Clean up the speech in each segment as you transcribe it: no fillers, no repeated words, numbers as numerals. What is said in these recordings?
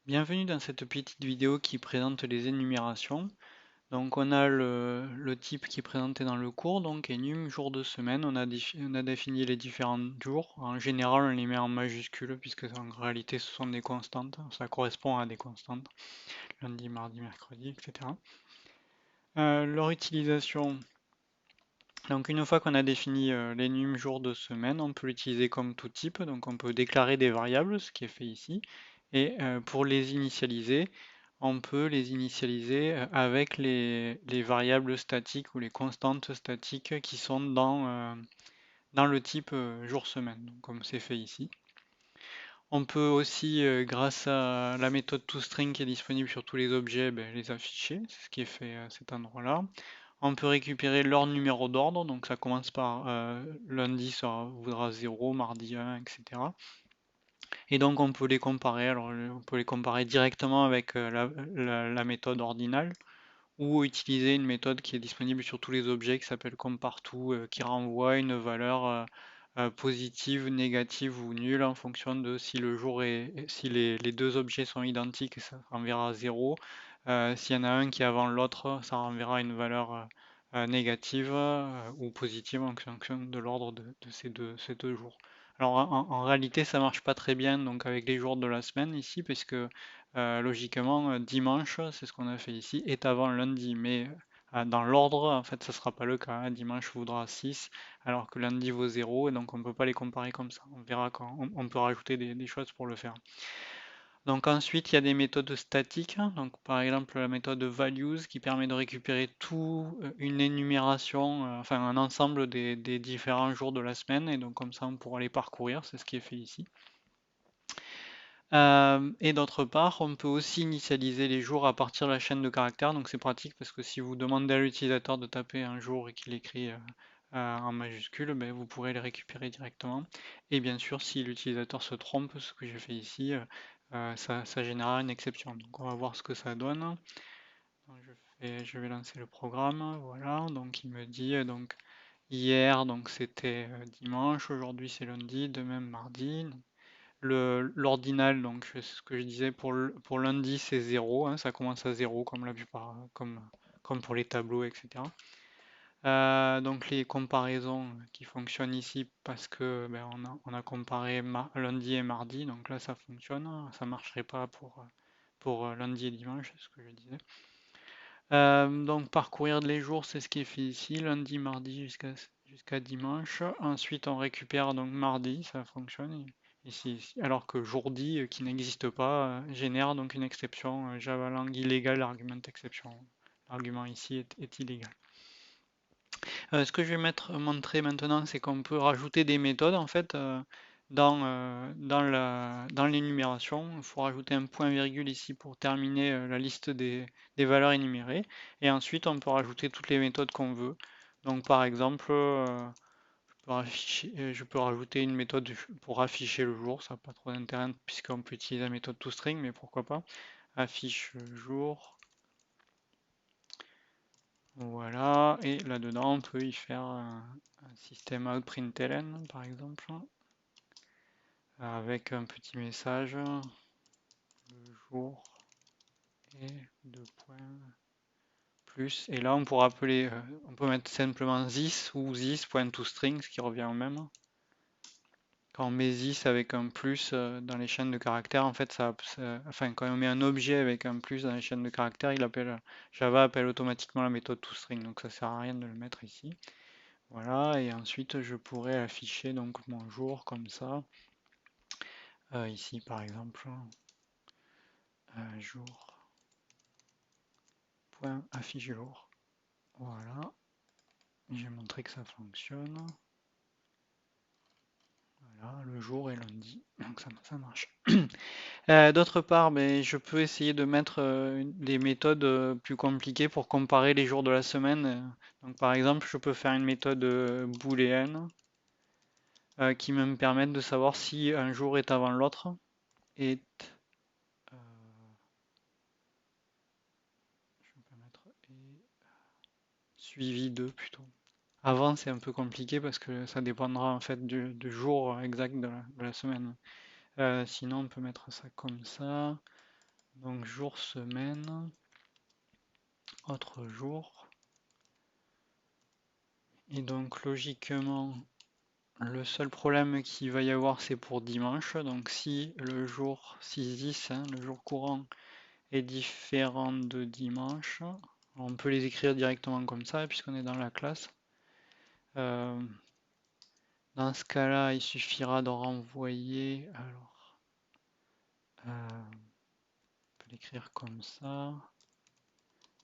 Bienvenue dans cette petite vidéo qui présente les énumérations. Donc on a le type qui est présenté dans le cours, donc enum, jour de semaine. On a défini les différents jours. En général, on les met en majuscules puisque en réalité ce sont des constantes. Ça correspond à des constantes. Lundi, mardi, mercredi, etc. Leur utilisation. Donc une fois qu'on a défini l'enum jour de semaine, on peut l'utiliser comme tout type. Donc on peut déclarer des variables, ce qui est fait ici. Et pour les initialiser, on peut les initialiser avec les variables statiques ou les constantes statiques qui sont dans le type jour-semaine, comme c'est fait ici. On peut aussi, grâce à la méthode toString qui est disponible sur tous les objets, les afficher, c'est ce qui est fait à cet endroit-là. On peut récupérer leur numéro d'ordre, donc ça commence par lundi, ça voudra 0, mardi 1, etc. Et donc on peut les comparer, alors on peut les comparer directement avec la méthode ordinale, ou utiliser une méthode qui est disponible sur tous les objets qui s'appelle comparTo, qui renvoie une valeur positive, négative ou nulle en fonction de si le jour si les deux objets sont identiques, ça renverra 0. S'il y en a un qui est avant l'autre, ça renverra une valeur négative ou positive en fonction de l'ordre de ces deux jours. Alors en réalité, ça marche pas très bien donc avec les jours de la semaine ici, puisque logiquement, dimanche, c'est ce qu'on a fait ici, est avant lundi, mais dans l'ordre, en fait, ça sera pas le cas, hein. Dimanche vaudra 6, alors que lundi vaut 0, et donc on ne peut pas les comparer comme ça. On verra quand on peut rajouter des choses pour le faire. Donc ensuite, il y a des méthodes statiques, donc par exemple la méthode values qui permet de récupérer tout une énumération, enfin un ensemble des différents jours de la semaine, et donc comme ça on pourra les parcourir, c'est ce qui est fait ici. Et d'autre part, on peut aussi initialiser les jours à partir de la chaîne de caractères, donc c'est pratique parce que si vous demandez à l'utilisateur de taper un jour et qu'il écrit en majuscule, vous pourrez les récupérer directement. Et bien sûr, si l'utilisateur se trompe, ce que j'ai fait ici, ça générera une exception. Donc on va voir ce que ça donne. Donc, je vais lancer le programme, voilà, donc il me dit donc hier donc c'était dimanche, aujourd'hui c'est lundi, demain mardi. L'ordinal, donc c'est ce que je disais pour lundi, c'est 0, hein, ça commence à 0 comme la plupart, comme pour les tableaux, etc. Donc les comparaisons qui fonctionnent ici parce que on a comparé lundi et mardi, donc là ça fonctionne, ça marcherait pas pour lundi et dimanche, c'est ce que je disais. Donc parcourir les jours, c'est ce qui est fait ici, lundi, mardi jusqu'à dimanche. Ensuite, on récupère donc mardi, ça fonctionne ici. Alors que jourdi, qui n'existe pas, génère donc une exception Java lang illégal argument exception. L'argument ici est illégal. Ce que je vais montrer maintenant, c'est qu'on peut rajouter des méthodes en fait dans l'énumération. Il faut rajouter un point virgule ici pour terminer la liste des valeurs énumérées. Et ensuite, on peut rajouter toutes les méthodes qu'on veut. Donc par exemple, je peux rajouter une méthode pour afficher le jour. Ça n'a pas trop d'intérêt puisqu'on peut utiliser la méthode toString, mais pourquoi pas. Affiche jour. Voilà, et là-dedans, on peut y faire un système out println, par exemple, avec un petit message, le jour et deux points plus. Et là, on pourra appeler, on peut mettre simplement this ou this.toString, ce qui revient au même. Quand on met this avec un plus dans les chaînes de caractères, en fait, enfin, quand on met un objet avec un plus dans les chaînes de caractères, Java appelle automatiquement la méthode toString, donc ça sert à rien de le mettre ici. Voilà, et ensuite je pourrais afficher donc mon jour comme ça. Ici par exemple, jour, point affiche jour. Voilà, j'ai montré que ça fonctionne. Voilà, le jour est lundi, donc ça marche. D'autre part, je peux essayer de mettre des méthodes plus compliquées pour comparer les jours de la semaine. Donc par exemple, je peux faire une méthode booléenne qui me permettre de savoir si un jour est avant l'autre. Et je peux mettre suivi de plutôt. Avant, c'est un peu compliqué parce que ça dépendra en fait du jour exact de la semaine. Sinon, on peut mettre ça comme ça. Donc jour, semaine, autre jour. Et donc logiquement, le seul problème qu'il va y avoir, c'est pour dimanche. Donc si le jour 6-10, hein, le jour courant, est différent de dimanche, on peut les écrire directement comme ça, puisqu'on est dans la classe. Dans ce cas-là, il suffira de renvoyer. Alors, on peut l'écrire comme ça.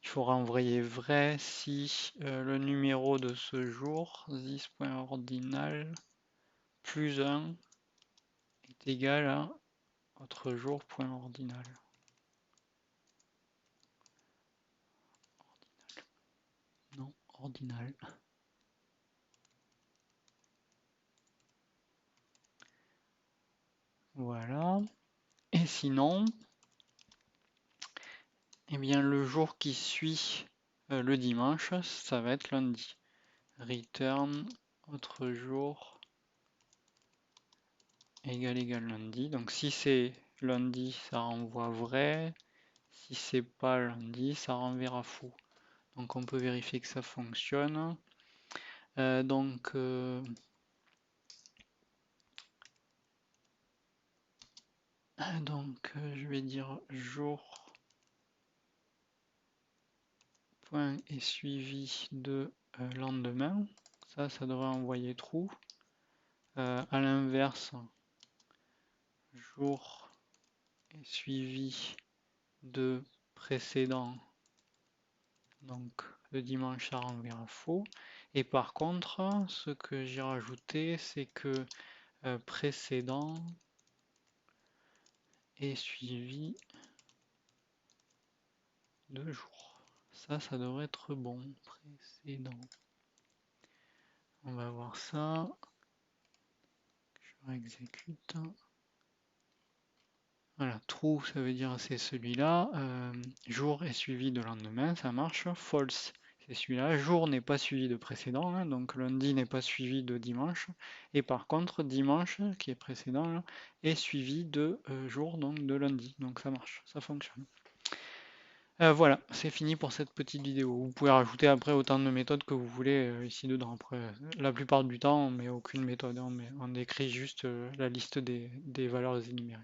Il faut renvoyer vrai si le numéro de ce jour, this.ordinal, plus 1 est égal à autre jour.ordinal. Non, ordinal. Voilà. Et sinon, eh bien, le jour qui suit le dimanche, ça va être lundi. Return autre jour égal lundi. Donc si c'est lundi, ça renvoie vrai. Si c'est pas lundi, ça renverra faux. Donc on peut vérifier que ça fonctionne. Donc je vais dire jour point est suivi de lendemain. Ça devrait envoyer true. À l'inverse, jour est suivi de précédent. Donc le dimanche, ça renverra faux. Et par contre, ce que j'ai rajouté, c'est que précédent est suivi de jour. Ça devrait être bon. Précédent. On va voir ça. Je réexécute. Voilà, true, ça veut dire c'est celui-là. Jour est suivi de lendemain, ça marche. False, c'est celui-là. Jour n'est pas suivi de précédent, hein, donc lundi n'est pas suivi de dimanche. Et par contre, dimanche, qui est précédent, là, est suivi de jour, donc de lundi. Donc ça marche, ça fonctionne. Voilà, c'est fini pour cette petite vidéo. Vous pouvez rajouter après autant de méthodes que vous voulez ici dedans. Après, la plupart du temps, on met aucune méthode, on décrit juste la liste des valeurs énumérées.